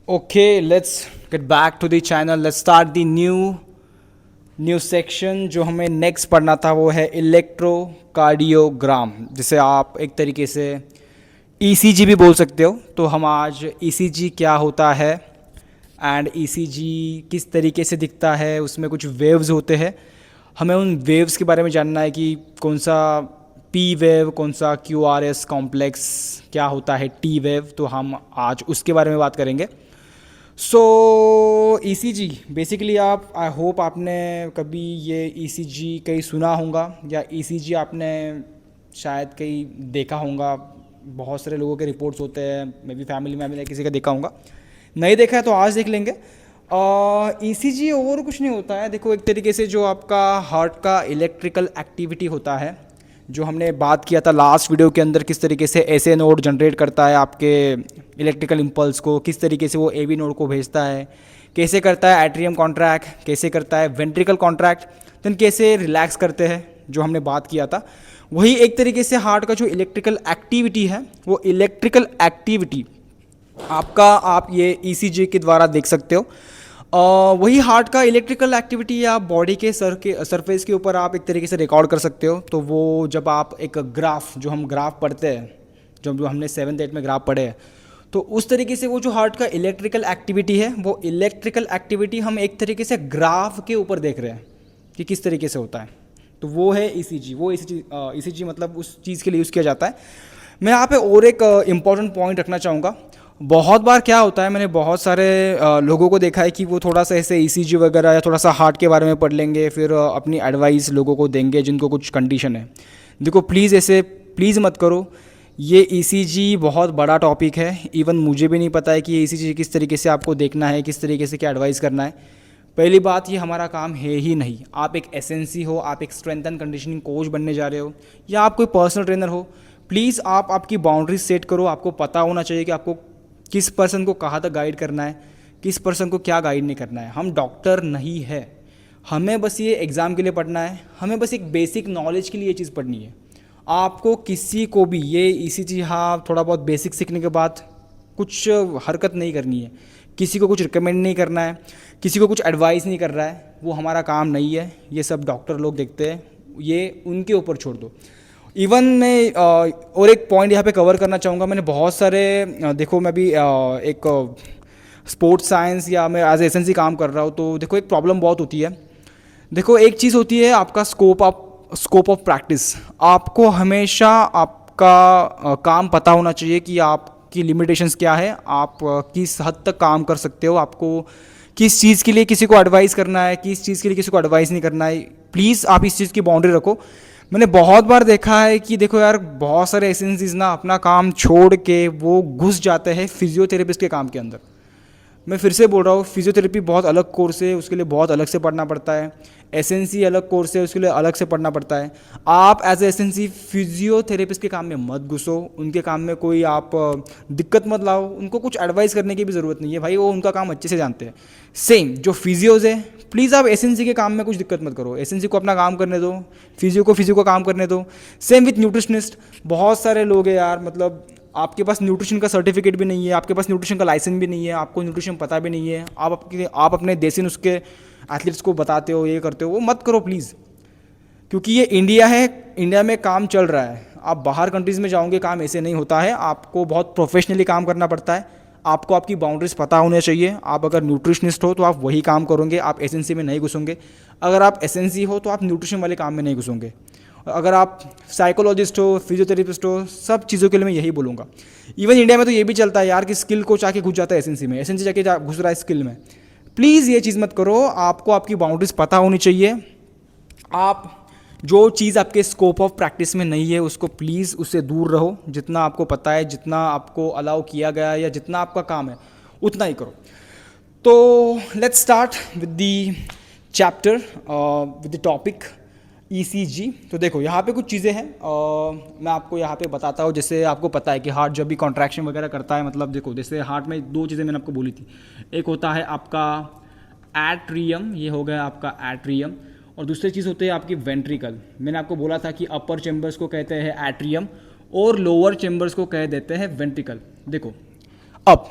Okay, let's get back to the channel. Let's start the new section. जो हमें next पढ़ना था वो है इलेक्ट्रोकार्डियोग्राम, जिसे आप एक तरीके से ईसीजी भी बोल सकते हो। तो हम आज ईसीजी क्या होता है एंड ईसीजी किस तरीके से दिखता है, उसमें कुछ वेव्स होते हैं, हमें उन वेव्स के बारे में जानना है कि कौन सा पी वेव, कौन सा क्यूआरएस कॉम्प्लेक्स, क्या होता है टी वेव। तो हम आज उसके बारे में बात करेंगे। सो ईसीजी बेसिकली आप, आई होप आपने कभी ये ईसीजी कहीं सुना होगा या ईसीजी आपने शायद कहीं देखा होगा। बहुत सारे लोगों के रिपोर्ट्स होते हैं, मे बी फैमिली में मैंने किसी का देखा होगा। नहीं देखा है तो आज देख लेंगे। ईसीजी और कुछ नहीं होता है। देखो, एक तरीके से जो आपका हार्ट का इलेक्ट्रिकल एक्टिविटी होता है, जो हमने बात किया था लास्ट वीडियो के अंदर, किस तरीके से एसए नोड जनरेट करता है आपके इलेक्ट्रिकल इम्पल्स को, किस तरीके से वो एवी नोड को भेजता है, कैसे करता है एट्रियम कॉन्ट्रैक्ट, कैसे करता है वेंट्रिकल कॉन्ट्रैक्ट, देन कैसे रिलैक्स करते हैं, जो हमने बात किया था। वही एक तरीके से हार्ट का जो इलेक्ट्रिकल एक्टिविटी है, वो इलेक्ट्रिकल एक्टिविटी आपका आप ये ईसीजी के द्वारा देख सकते हो। वही हार्ट का इलेक्ट्रिकल एक्टिविटी आप बॉडी के सरफेस के ऊपर आप एक तरीके से रिकॉर्ड कर सकते हो। तो वो जब आप एक ग्राफ, जो हम ग्राफ पढ़ते हैं, जो हमने 7th 8th में ग्राफ पढ़े हैं, तो उस तरीके से वो जो हार्ट का इलेक्ट्रिकल एक्टिविटी है, वो इलेक्ट्रिकल एक्टिविटी हम एक तरीके से ग्राफ के ऊपर देख रहे हैं कि किस तरीके से होता है। तो वो है ईसीजी। वो ईसीजी मतलब उस चीज़ के लिए यूज़ किया जाता है। मैं यहाँ पे और एक इम्पॉर्टेंट पॉइंट रखना चाहूँगा। बहुत बार क्या होता है, मैंने बहुत सारे लोगों को देखा है कि वो थोड़ा सा ऐसे ईसीजी वगैरह या थोड़ा सा हार्ट के बारे में पढ़ लेंगे, फिर अपनी एडवाइस लोगों को देंगे जिनको कुछ कंडीशन है। देखो प्लीज़ ऐसे प्लीज़ मत करो। ये ईसीजी बहुत बड़ा टॉपिक है। इवन मुझे भी नहीं पता है कि ये ईसीजी किस तरीके से आपको देखना है, किस तरीके से क्या एडवाइस करना है। पहली बात, ये हमारा काम है ही नहीं। आप एक एसएनसी हो, आप एक स्ट्रेंथ एंड कंडीशनिंग कोच बनने जा रहे हो, या आप कोई पर्सनल ट्रेनर हो, प्लीज़ आप आपकी बाउंड्रीज सेट करो। आपको पता होना चाहिए कि आपको किस पर्सन को कहाँ तक गाइड करना है, किस पर्सन को क्या गाइड नहीं करना है। हम डॉक्टर नहीं है, हमें बस ये एग्ज़ाम के लिए पढ़ना है, हमें बस एक बेसिक नॉलेज के लिए ये चीज़ पढ़नी है। आपको किसी को भी ये ईसीजी हाँ थोड़ा बहुत बेसिक सीखने के बाद कुछ हरकत नहीं करनी है, किसी को कुछ रिकमेंड नहीं करना है, किसी को कुछ एडवाइस नहीं कर रहा है। वो हमारा काम नहीं है। ये सब डॉक्टर लोग देखते हैं, ये उनके ऊपर छोड़ दो। इवन मैं और एक पॉइंट यहाँ पे कवर करना चाहूँगा। मैंने बहुत सारे देखो, मैं भी एक स्पोर्ट्स साइंस या मैं एज एसएनसी काम कर रहा हूँ, तो देखो एक प्रॉब्लम बहुत होती है। देखो एक चीज़ होती है आपका स्कोप ऑफ प्रैक्टिस। आपको हमेशा आपका काम पता होना चाहिए कि आपकी लिमिटेशंस क्या है, आप किस हद तक काम कर सकते हो, आपको किस चीज़ के लिए किसी को एडवाइस करना है, किस चीज़ के लिए किसी को एडवाइस नहीं करना है। प्लीज़ आप इस चीज़ की बाउंड्री रखो। मैंने बहुत बार देखा है कि देखो यार, बहुत सारे एसेंसीज ना अपना काम छोड़ के वो घुस जाते हैं फिजियोथेरेपिस्ट के काम के अंदर। मैं फिर से बोल रहा हूँ, फिजियोथेरेपी बहुत अलग कोर्स है, उसके लिए बहुत अलग से पढ़ना पड़ता है। एसएनसी अलग कोर्स है, उसके लिए अलग से पढ़ना पड़ता है। आप एज एसएनसी फिजियोथेरेपिस्ट के काम में मत घुसो, उनके काम में कोई आप दिक्कत मत लाओ। उनको कुछ एडवाइस करने की भी ज़रूरत नहीं है भाई, वो उनका काम अच्छे से जानते हैं। सेम जो फिजियोज़ है, प्लीज़ आप एसएनसी के काम में कुछ दिक्कत मत करो। एसएनसी को अपना काम करने दो, फिजियो को काम करने दो। Same with nutritionist. बहुत सारे लोग हैं यार, मतलब आपके पास न्यूट्रिशन का सर्टिफिकेट भी नहीं है, आपके पास न्यूट्रिशन का लाइसेंस भी नहीं है, आपको न्यूट्रिशन पता भी नहीं है, आप अपने देसी नुस्खे एथलीट्स को बताते हो, ये करते हो। वो मत करो प्लीज़, क्योंकि ये इंडिया है, इंडिया में काम चल रहा है। आप बाहर कंट्रीज़ में जाओगे, काम ऐसे नहीं होता है। आपको बहुत प्रोफेशनली काम करना पड़ता है। आपको आपकी बाउंड्रीज पता होने चाहिए। आप अगर न्यूट्रिशनिस्ट हो तो आप वही काम करोगे, आप एसएनसी में नहीं घुसोगे। अगर आप एसएनसी हो तो आप न्यूट्रिशन वाले काम में नहीं घुसोगे। अगर आप साइकोलॉजिस्ट हो, फिजियोथेरेपिस्ट हो, सब चीज़ों के लिए मैं यही बोलूँगा। इवन इंडिया में तो ये भी चलता है यार कि स्किल कोच आके घुस जाता है एसएनसी में, एसएनसी जाके घुस रहा है स्किल में। प्लीज़ ये चीज़ मत करो। आपको आपकी बाउंड्रीज पता होनी चाहिए। आप जो चीज़ आपके स्कोप ऑफ प्रैक्टिस में नहीं है, उसको प्लीज़ उससे दूर रहो। जितना आपको पता है, जितना आपको अलाउ किया गया है, या जितना आपका काम है, उतना ही करो। तो let's start with the chapter, with the topic ECG. तो देखो यहाँ पे कुछ चीज़ें हैं, मैं आपको यहाँ पे बताता हूँ। जैसे आपको पता है कि हार्ट जब भी कॉन्ट्रैक्शन वगैरह करता है, मतलब देखो जैसे हार्ट में दो चीज़ें मैंने आपको बोली थी। एक होता है आपका एट्रियम, ये हो गया आपका एट्रियम, और दूसरी चीज़ होती है आपकी वेंट्रिकल। मैंने आपको बोला था कि अपर चैम्बर्स को कहते हैं एट्रियम और लोअर चैम्बर्स को कह देते हैं वेंट्रिकल। देखो अब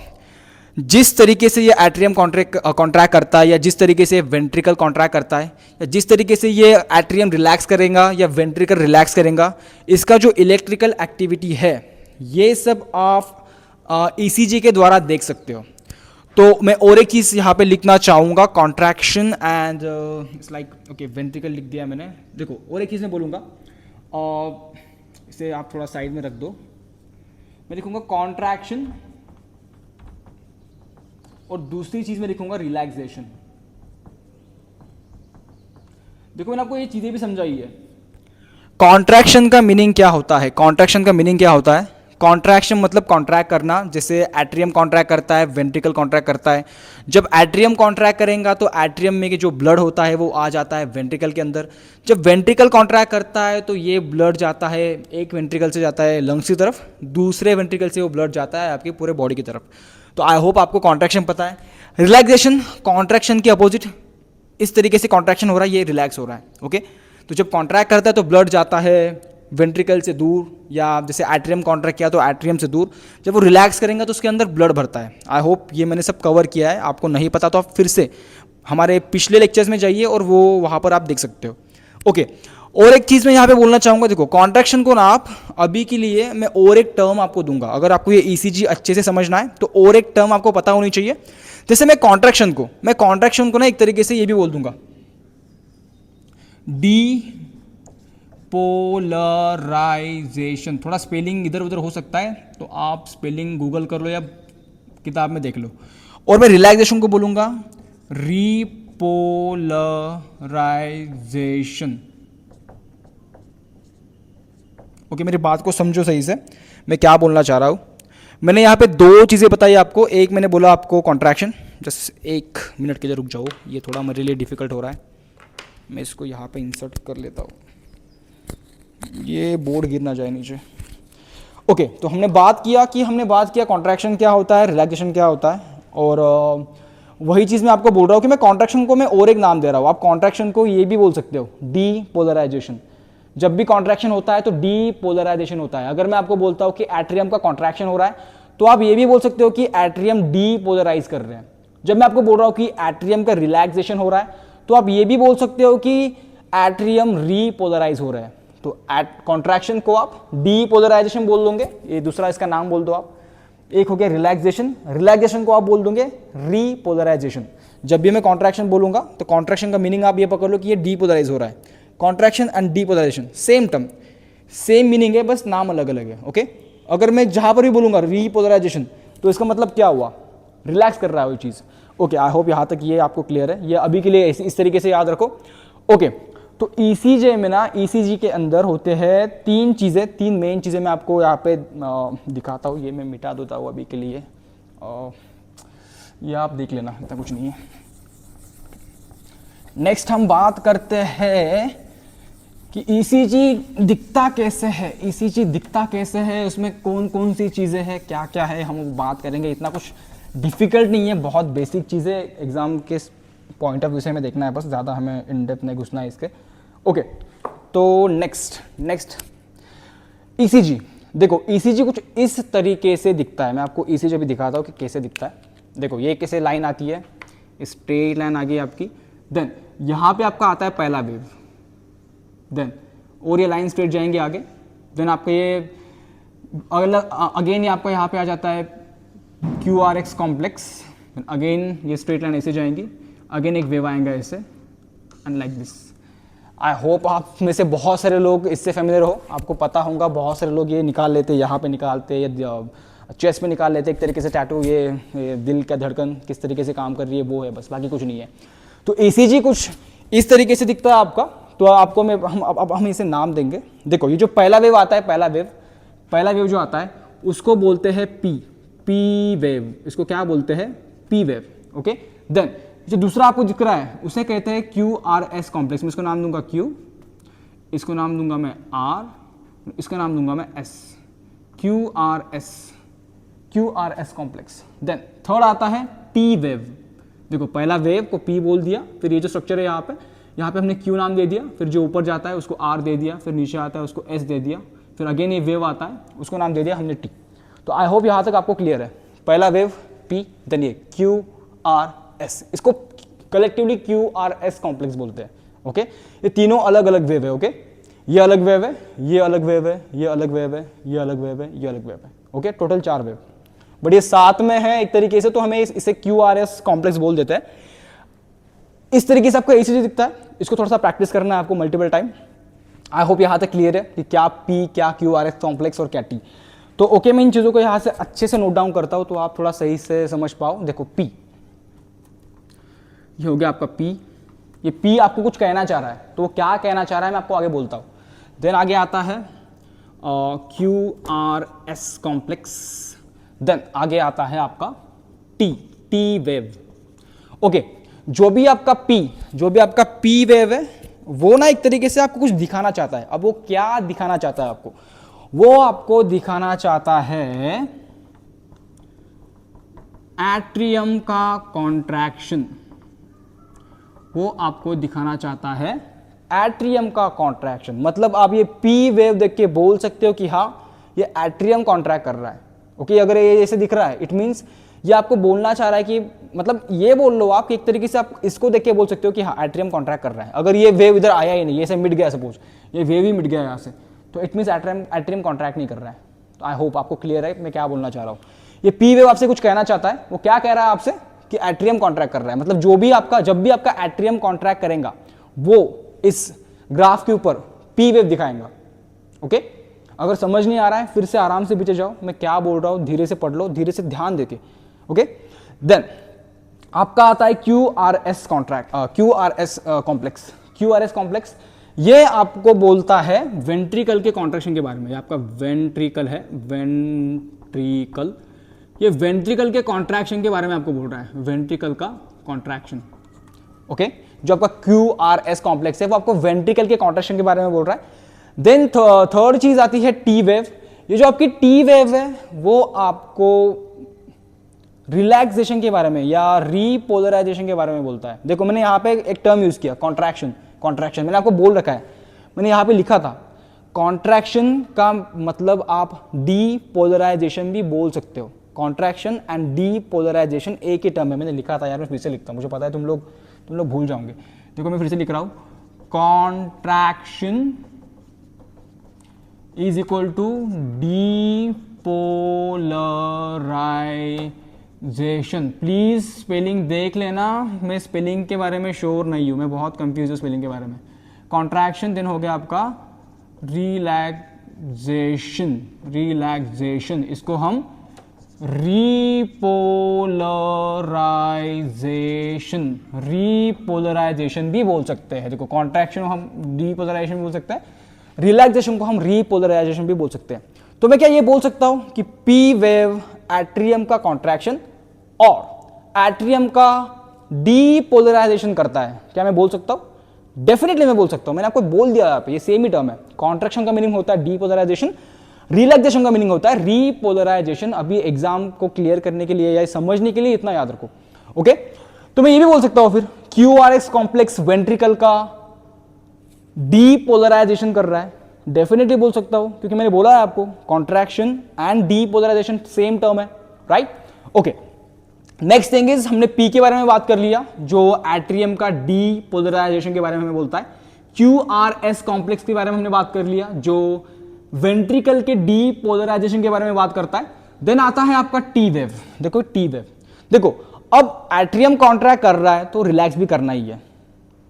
जिस तरीके से ये एट्रियम कॉन्ट्रैक्ट करता है, या जिस तरीके से वेंट्रिकल कॉन्ट्रैक्ट करता है, या जिस तरीके से ये एट्रियम रिलैक्स करेगा या वेंट्रिकल रिलैक्स करेगा, इसका जो इलेक्ट्रिकल एक्टिविटी है ये सब आप ईसीजी के द्वारा देख सकते हो। तो मैं और एक चीज़ यहाँ पे लिखना चाहूँगा, contraction and it's like okay ventricle लिख दिया मैंने। देखो और एक चीज़ मैं बोलूँगा, इसे आप थोड़ा साइड में रख दो। मैं लिखूँगा कॉन्ट्रैक्शन और दूसरी चीज़ मैं लिखूँगा रिलैक्सेशन। देखो मैंने आपको ये चीज़ें भी समझाई है। कॉन्ट्रैक्शन का मीनिंग क्या होता है? कॉन्ट्रैक्शन का मीनिंग क्या होता है? कॉन्ट्रैक्शन मतलब कॉन्ट्रैक्ट करना, जैसे एट्रियम कॉन्ट्रैक्ट करता है, वेंट्रिकल कॉन्ट्रैक्ट करता है। जब एट्रियम कॉन्ट्रैक्ट करेगा तो एट्रियम में जो ब्लड होता है वो आ जाता है वेंट्रिकल के अंदर। जब वेंट्रिकल कॉन्ट्रैक्ट करता है तो ये ब्लड जाता है, एक वेंट्रिकल से जाता है लंग्स की तरफ, दूसरे वेंट्रिकल से वो ब्लड जाता है आपकी पूरे बॉडी की तरफ। तो आई होप आपको कॉन्ट्रैक्शन पता है। रिलैक्सेशन कॉन्ट्रैक्शन के अपोजिट, इस तरीके से कॉन्ट्रैक्शन हो रहा है, ये रिलैक्स हो रहा है। ओके, तो जब कॉन्ट्रैक्ट करता है तो ब्लड जाता है वेंट्रिकल से दूर, या जैसे एट्रियम कॉन्ट्रैक्ट किया तो एट्रियम से दूर। जब वो रिलैक्स करेंगे तो उसके अंदर ब्लड भरता है। आई होप ये मैंने सब कवर किया है। आपको नहीं पता तो आप फिर से हमारे पिछले लेक्चर्स में जाइए और वो वहाँ पर आप देख सकते हो। ओके, और एक चीज़ मैं यहाँ पे बोलना चाहूँगा, देखो कॉन्ट्रैक्शन को ना आप अभी के लिए मैं और एक टर्म आपको दूंगा। अगर आपको ये ईसीजी अच्छे से समझना है तो और एक टर्म आपको पता होनी चाहिए। जैसे मैं कॉन्ट्रैक्शन को ना एक तरीके से ये भी बोल दूंगा, डीपोलराइजेशन। थोड़ा स्पेलिंग इधर उधर हो सकता है तो आप स्पेलिंग गूगल कर लो या किताब में देख लो। और मैं रिलैक्सेशन को बोलूँगा रीपोलराइजेशन। ओके, मेरी बात को समझो सही से, मैं क्या बोलना चाह रहा हूँ। मैंने यहाँ पे दो चीज़ें बताई आपको। एक मैंने बोला आपको कॉन्ट्रैक्शन, जस्ट एक मिनट के लिए रुक जाओ, ये थोड़ा मेरे लिए डिफ़िकल्ट हो रहा है। मैं इसको यहाँ पे इंसर्ट कर लेता हूँ, ये बोर्ड गिर ना जाए नीचे। ओके, तो हमने बात किया कॉन्ट्रैक्शन क्या होता है, रिलैक्सेशन क्या होता है। और वही चीज़ मैं आपको बोल रहा हूँ कि मैं कॉन्ट्रैक्शन को मैं और एक नाम दे रहा हूँ। आप कॉन्ट्रैक्शन को ये भी बोल सकते हो डीपोलराइजेशन। जब भी कॉन्ट्रैक्शन होता है तो डीपोलराइजेशन होता है। अगर मैं आपको बोलता हूँ कि एट्रियम का कॉन्ट्रैक्शन हो रहा है तो आप ये भी बोल सकते हो कि एट्रियम डीपोलराइज कर रहे हैं। जब मैं आपको बोल रहा हूँ कि एट्रियम का रिलैक्सेशन हो रहा है तो आप ये भी बोल सकते हो कि एट्रियम रीपोलराइज हो रहा है। तो कॉन्ट्रैक्शन को आप डीपोलराइजेशन बोल दोगे, ये दूसरा इसका नाम बोल दो आप। एक हो गया रिलैक्सेशन को आप बोल दोगे रीपोलराइजेशन। जब भी मैं कॉन्ट्रैक्शन बोलूंगा तो कॉन्ट्रैक्शन का मीनिंग आप ये पकड़ लो कि ये डीपोलराइज हो रहा है। Contraction and depolarisation same term, same meaning है, बस नाम अलग अलग है। ओके, अगर मैं जहां पर भी बोलूंगा रीपोलराइजेशन तो इसका मतलब क्या हुआ, रिलैक्स कर रहा है वो चीज़। ओके, आई होप यहाँ तक ये आपको क्लियर है। ये अभी के लिए इस तरीके से याद रखो। ओके, तो ईसीजी में ना, ईसीजी के अंदर होते हैं तीन मेन चीज़ें मैं आपको यहाँ पे दिखाता हूँ। ये मैं मिटा देता हूँ अभी के लिए, ये आप देख लेना, इतना कुछ नहीं है। नेक्स्ट हम बात करते हैं कि ईसीजी दिखता कैसे है। ईसीजी दिखता कैसे है, उसमें कौन कौन सी चीज़ें हैं, क्या क्या है, हम बात करेंगे। इतना कुछ डिफ़िकल्ट नहीं है, बहुत बेसिक चीज़ें एग्ज़ाम के पॉइंट ऑफ व्यू से हमें देखना है, बस ज़्यादा हमें इन डेप्थ नहीं घुसना है इसके। ओके, तो नेक्स्ट ईसीजी। देखो ईसीजी कुछ इस तरीके से दिखता है। मैं आपको ईसीजी भी दिखाता हूँ कि कैसे दिखता है। देखो ये कैसे लाइन आती है, स्ट्रेट लाइन आ गई आपकी। देन यहाँ पे आपका आता है पहला वेव, देन और ये लाइन स्ट्रेट जाएंगे आगे। देन आपका ये अगेन ये आपका यहाँ पे आ जाता है QRX कॉम्प्लेक्स। अगेन ये स्ट्रेट लाइन ऐसे जाएंगी, अगेन एक वेव आएगा ऐसे, and like this. I hope आप में से बहुत सारे लोग इससे फेमिलियर हो, आपको पता होगा। बहुत सारे लोग ये निकाल लेते, यहाँ पे निकालते, या चेस्ट पे निकाल लेते एक तरीके से टैटू। ये दिल का धड़कन किस तरीके से काम कर रही है वो है, बस बाकी कुछ नहीं है। तो ईसीजी कुछ इस तरीके से दिखता है आपका। तो आपको हम इसे नाम देंगे। देखो ये जो पहला वेव आता है, पहला वेव जो आता है उसको बोलते हैं पी वेव। इसको क्या बोलते हैं, पी वेव। ओके, देन जो दूसरा आपको दिख रहा है उसे कहते हैं QRS कॉम्प्लेक्स। मैं इसको नाम दूंगा Q, इसको नाम दूंगा मैं R, इसका नाम दूंगा मैं S। QRS complex. Then third आता है P वेव। देखो पहला वेव को P बोल दिया, फिर ये जो स्ट्रक्चर है यहाँ पे हमने Q नाम दे दिया, फिर जो ऊपर जाता है उसको R दे दिया, फिर नीचे आता है उसको S दे दिया, फिर अगेन ये वेव आता है उसको नाम दे दिया हमने T। तो आई होप यहाँ तक आपको क्लियर है। पहला वेव P, देन ये QRS, इसको कलेक्टिवली QRS कॉम्प्लेक्स बोलते हैं। ओके, ये तीनों अलग अलग वेव है। ओके, ये अलग वेव है, ये अलग वेव है, ये अलग वेव है, ये अलग वेव है, ये अलग वेव है। ओके, टोटल 4 वेव, बट ये साथ में है एक तरीके से, तो हमें इसे QRS कॉम्प्लेक्स बोल देते हैं। इस तरीके से आपको ऐसी चीज दिखता है, इसको थोड़ा सा प्रैक्टिस करना है आपको मल्टीपल टाइम। आई होप यहां तक क्लियर है कि क्या P, क्या QRS कॉम्प्लेक्स और क्या T। तो ओके, मैं इन चीजों को यहां से अच्छे से नोट डाउन करता हूं तो आप थोड़ा सही से समझ पाओ। देखो P, ये हो गया आपका P, ये P आपको कुछ कहना चाह रहा है, तो वो क्या कहना चाह रहा है मैं आपको आगे बोलता हूं। देन आगे आता है QRS कॉम्प्लेक्स, देन आगे आता है आपका T वेव। ओके, जो भी आपका P वेव है वो ना एक तरीके से आपको कुछ दिखाना चाहता है। अब वो क्या दिखाना चाहता है आपको? वो आपको दिखाना चाहता है एट्रियम का कॉन्ट्रैक्शन। वो आपको दिखाना चाहता है एट्रियम का कॉन्ट्रैक्शन। मतलब आप ये P वेव देख के बोल सकते हो कि हाँ, ये एट्रियम कॉन्ट्रैक्ट कर रहा है। ओके, अगर ये ऐसे दिख रहा है, इट मीन्स ये आपको बोलना चाह रहा है कि, मतलब ये बोल लो आप कि एक तरीके से आप इसको देख के बोल सकते हो कि हाँ, एट्रियम कॉन्ट्रैक्ट कर रहा है। अगर ये वेव इधर आया ही नहीं, ये से मिट गया, सपोज ये वेव ही मिट गया यहाँ से, तो इट मीन्स एट्रियम कॉन्ट्रैक्ट नहीं कर रहा है। तो आई होप आपको क्लियर है मैं क्या बोलना चाह रहा हूँ। ये P वेव आपसे कुछ कहना चाहता है। वो क्या कह रहा है आपसे कि एट्रियम कॉन्ट्रैक्ट कर रहा है। मतलब जब भी आपका एट्रियम कॉन्ट्रैक्ट करेगा वो इस ग्राफ के ऊपर P वेव दिखाएगा। ओके, अगर समझ नहीं आ रहा है फिर से आराम से पीछे जाओ, मैं क्या बोल रहा हूं धीरे से पढ़ लो, धीरे से ध्यान देके। ओके, देन आपका आता है QRS कॉम्प्लेक्स। QRS कॉम्प्लेक्स ये आपको बोलता है वेंट्रिकल के कॉन्ट्रैक्शन के बारे में। आपका वेंट्रिकल है, वेंट्रिकल, ये वेंट्रिकल के कॉन्ट्रैक्शन के बारे में आपको बोल रहा है, वेंट्रिकल का कॉन्ट्रैक्शन। ओके, जो आपका QRS कॉम्प्लेक्स है वो आपको वेंट्रिकल के कॉन्ट्रैक्शन के बारे में बोल रहा है। देन थर्ड चीज आती है T वेव। ये जो आपकी T वेव है वो आपको रिलैक्सेशन के बारे में या रीपोलराइजेशन के बारे में बोलता है। देखो मैंने यहाँ पे एक टर्म यूज किया, कॉन्ट्रैक्शन। मैंने आपको बोल रखा है, मैंने यहाँ पे लिखा था कॉन्ट्रैक्शन का मतलब आप डीपोलराइजेशन भी बोल सकते हो। कॉन्ट्रैक्शन एंड डीपोलराइजेशन एक ही टर्म है, मैंने लिखा था यार, मैं फिर से लिखता हूँ, मुझे पता है तुम लोग भूल जाओगे। देखो मैं फिर से लिख रहा हूँ, contraction is equal to depolarization. Please spelling देख लेना, मैं स्पेलिंग के बारे में श्योर नहीं हूं, मैं बहुत कंफ्यूज हूं स्पेलिंग के बारे में। कॉन्ट्रैक्शन देन हो गया आपका रिलैक्सेशन, इसको हम रीपोलराइजेशन भी बोल सकते हैं। देखो कॉन्ट्रैक्शन हम डीपोलराइजेशन भी बोल सकते हैं, रिलैक्सेशन को हम रीपोलराइजेशन भी बोल सकते हैं। तो मैं क्या ये बोल सकता हूं कि P वेव एट्रियम का कॉन्ट्रैक्शन और एट्रियम का डीपोलराइजेशन करता है, क्या मैं बोल सकता हूं? डेफिनेटली मैं बोल सकता हूं। मैंने आपको बोल दिया यहाँ पे, ये सेम ही टर्म है। कॉन्ट्रैक्शन का मीनिंग होता है डीपोलराइजेशन, रिलैक्सेशन का मीनिंग होता है रीपोलराइजेशन। अभी एग्जाम को क्लियर करने के लिए या समझने के लिए इतना याद रखो। ओके, तो मैं ये भी बोल सकता हूं फिर QRS कॉम्प्लेक्स वेंट्रिकल का डीपोलराइजेशन कर रहा है, डेफिनेटली बोल सकता हूं, क्योंकि मैंने बोला है आपको contraction and depolarisation same term है, right? Okay, next thing is हमने P के बारे में बात कर लिया, जो एट्रियम का डीपोलराइजेशन के बारे में हमें बोलता है। QRS कॉम्प्लेक्स के बारे में हमने बात कर लिया, जो वेंट्रिकल के डीपोलराइजेशन के बारे में बात करता है। देन आता है आपका T वेव। देखो T वेव, देखो अब एट्रियम कॉन्ट्रैक्ट कर रहा है तो रिलैक्स भी करना ही है,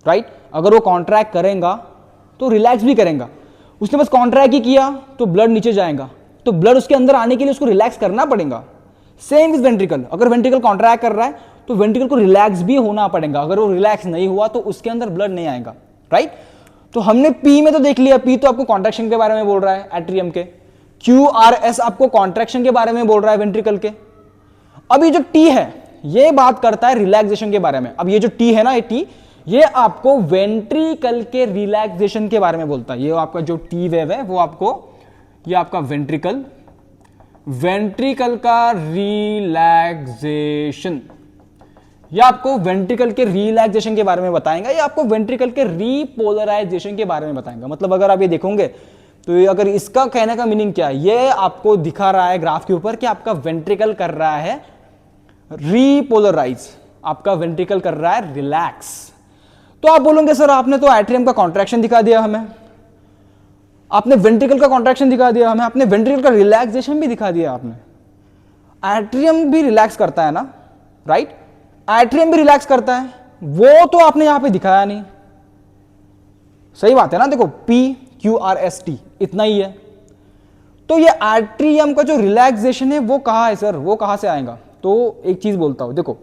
राइट? अगर वो कॉन्ट्रैक्ट करेगा तो रिलैक्स भी करेगा। उसने बस कॉन्ट्रैक्ट ही किया तो ब्लड नीचे जाएगा, तो ब्लड उसके अंदर आने के लिए उसको रिलैक्स करना पड़ेगा। सेम इज वेंट्रिकल, अगर वेंट्रिकल कॉन्ट्रैक्ट कर रहा है तो वेंट्रिकल को रिलैक्स भी होना पड़ेगा। अगर वो रिलैक्स नहीं हुआ तो उसके अंदर ब्लड नहीं आएगा, राइट? तो हमने P में तो देख लिया, P तो आपको कॉन्ट्रैक्शन के बारे में बोल रहा है एट्रियम के, QRS आपको कॉन्ट्रैक्शन के बारे में बोल रहा है वेंट्रिकल के। अब ये जो T है ये बात करता है रिलैक्सेशन के बारे में। अब ये जो T है ना, ये T ये आपको वेंट्रिकल के रिलैक्सेशन के बारे में बोलता है। ये आपका जो T वेव है वो आपको, ये आपका वेंट्रिकल का रिलैक्सेशन, ये आपको वेंट्रिकल के रिलैक्सेशन के बारे में बताएगा, ये आपको वेंट्रिकल के रीपोलराइजेशन के बारे में बताएगा। मतलब अगर आप ये देखोगे तो ये, अगर इसका कहने का मीनिंग क्या है, ये आपको दिखा रहा है ग्राफ के ऊपर कि आपका वेंट्रिकल कर रहा है रीपोलराइज, आपका वेंट्रिकल कर रहा है रिलैक्स। तो आप बोलोगे सर आपने तो एट्रियम का कॉन्ट्रैक्शन दिखा दिया हमें, आपने वेंट्रिकल का कॉन्ट्रैक्शन दिखा दिया हमें, आपने वेंट्रिकल का रिलैक्सेशन भी दिखा दिया आपने। एट्रियम भी रिलैक्स करता है ना, राइट? एट्रियम भी रिलैक्स करता है, वो तो आपने यहां पे दिखाया नहीं। सही बात है ना? देखो PQRST इतना ही है। तो ये एट्रियम का जो रिलैक्सेशन है वो कहां है सर, वो कहां से आएगा? तो एक चीज बोलता हूं, देखो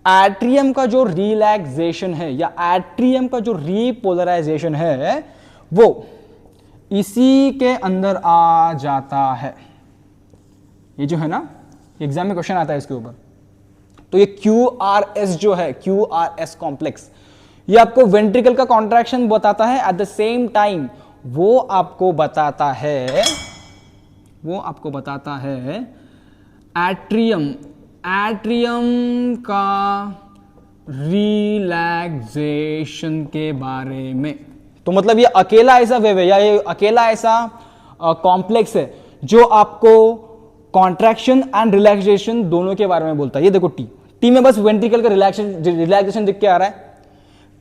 एट्रियम का जो रिलैक्सेशन है या एट्रियम का जो रीपोलराइजेशन है वो इसी के अंदर आ जाता है। ये जो है ना, एग्जाम में क्वेश्चन आता है इसके ऊपर। तो ये QRS जो है, QRS कॉम्प्लेक्स, ये आपको वेंट्रिकल का कॉन्ट्रैक्शन बताता है, एट द सेम टाइम वो आपको बताता है एट्रियम का रिलैक्सेशन के बारे में। तो मतलब ये अकेला ऐसा वेव है या ये अकेला ऐसा कॉम्प्लेक्स है जो आपको कॉन्ट्रैक्शन एंड रिलैक्सेशन दोनों के बारे में बोलता है। ये देखो टी में बस वेंट्रिकल का रिलैक्सेशन दिख के आ रहा है,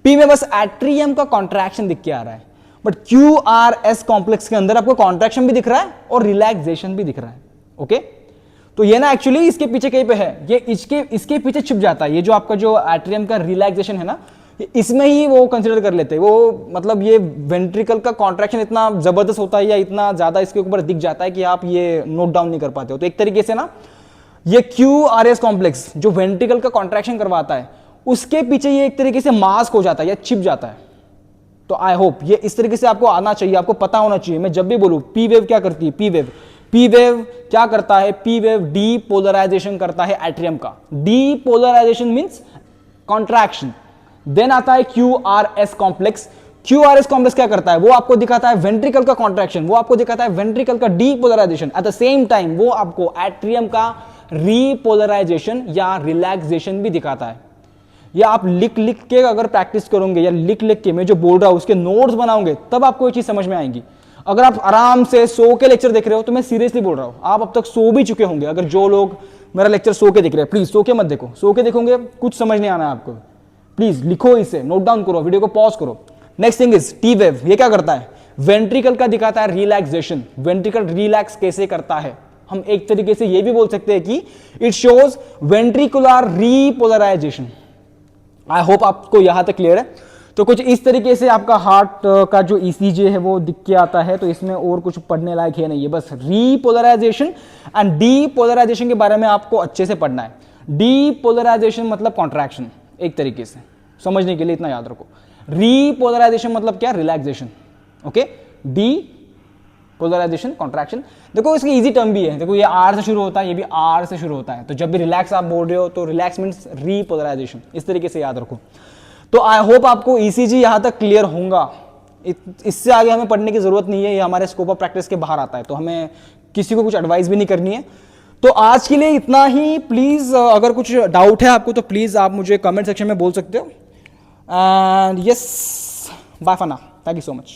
पी में बस एट्रियम का कॉन्ट्रैक्शन दिख के आ रहा है, बट QRS कॉम्प्लेक्स के अंदर आपको कॉन्ट्रैक्शन भी दिख रहा है और रिलैक्सेशन भी दिख रहा है। ओके, तो ये ना एक्चुअली इसके पीछे कहीं पे है, ये इसके पीछे छिप जाता है। ये जो आपका जो एट्रियम का रिलैक्सेशन है ना, इसमें ही वो कंसीडर कर लेते हैं। वो मतलब ये वेंट्रिकल का कॉन्ट्रैक्शन इतना जबरदस्त होता है या इतना ज्यादा इसके ऊपर दिख जाता है कि आप ये नोट डाउन नहीं कर पाते हो। तो एक तरीके से ना ये QRS कॉम्प्लेक्स जो वेंट्रिकल का कॉन्ट्रैक्शन करवाता है, उसके पीछे ये एक तरीके से मास्क हो जाता है या छिप जाता है। तो आई होप ये इस तरीके से आपको आना चाहिए, आपको पता होना चाहिए। मैं जब भी बोलूं पी वेव क्या करती है, पी वेव क्या करता है, पी वेव डीपोलराइजेशन करता है एट्रियम का। Depolarisation means contraction. देन आता है QRS कॉम्प्लेक्स। QRS कॉम्प्लेक्स क्या करता है, वो आपको दिखाता है वेंट्रिकल का कॉन्ट्रैक्शन, वो आपको दिखाता है वेंट्रिकल का depolarization. At the same time वो आपको एट्रियम का रीपोलराइजेशन या रिलैक्सेशन भी दिखाता है। या आप लिख के अगर प्रैक्टिस करोगे या लिख के मैं जो बोल रहा हूं उसके नोट्स बनाओगे, तब आपको ये चीज समझ में आएंगी। अगर आप आराम से सो के लेक्चर देख रहे हो तो मैं सीरियसली बोल रहा हूं, आप अब तक सो भी चुके होंगे। अगर जो लोग मेरा लेक्चर सो के देख रहे हैं, प्लीज सो के मत देखो, सो के देखोगे कुछ समझ नहीं आना है आपको। प्लीज लिखो इसे, नोट डाउन करो, वीडियो को पॉज करो। Next thing is T wave. ये क्या करता है, वेंट्रिकल का दिखाता है रिलैक्सेशन। वेंट्रिकल रिलैक्स कैसे करता है, हम एक तरीके से ये भी बोल सकते हैं कि it shows ventricular repolarisation. I hope आपको यहां तक क्लियर है। तो कुछ इस तरीके से आपका हार्ट का जो ECG है वो दिख के आता है। तो इसमें और कुछ पढ़ने लायक है नहीं, ये बस रीपोलराइजेशन एंड डीपोलराइजेशन के बारे में आपको अच्छे से पढ़ना है। डीपोलराइजेशन मतलब कॉन्ट्रैक्शन, एक तरीके से समझने के लिए इतना याद रखो। रीपोलराइजेशन मतलब क्या, रिलैक्सेशन। Okay, depolarisation contraction. देखो इसकी इजी टर्म भी है, देखो ये R से शुरू होता है, ये भी R से शुरू होता है। तो जब भी रिलैक्स आप बोल रहे हो तो रिलैक्स मींस रीपोलराइजेशन, इस तरीके से याद रखो। तो आई होप आपको ECG यहां तक क्लियर होगा। इससे आगे हमें पढ़ने की जरूरत नहीं है, ये हमारे स्कोप ऑफ प्रैक्टिस के बाहर आता है, तो हमें किसी को कुछ एडवाइस भी नहीं करनी है। तो आज के लिए इतना ही। प्लीज अगर कुछ डाउट है आपको तो प्लीज आप मुझे कमेंट सेक्शन में बोल सकते हो। And yes, bye for now, thank you so much.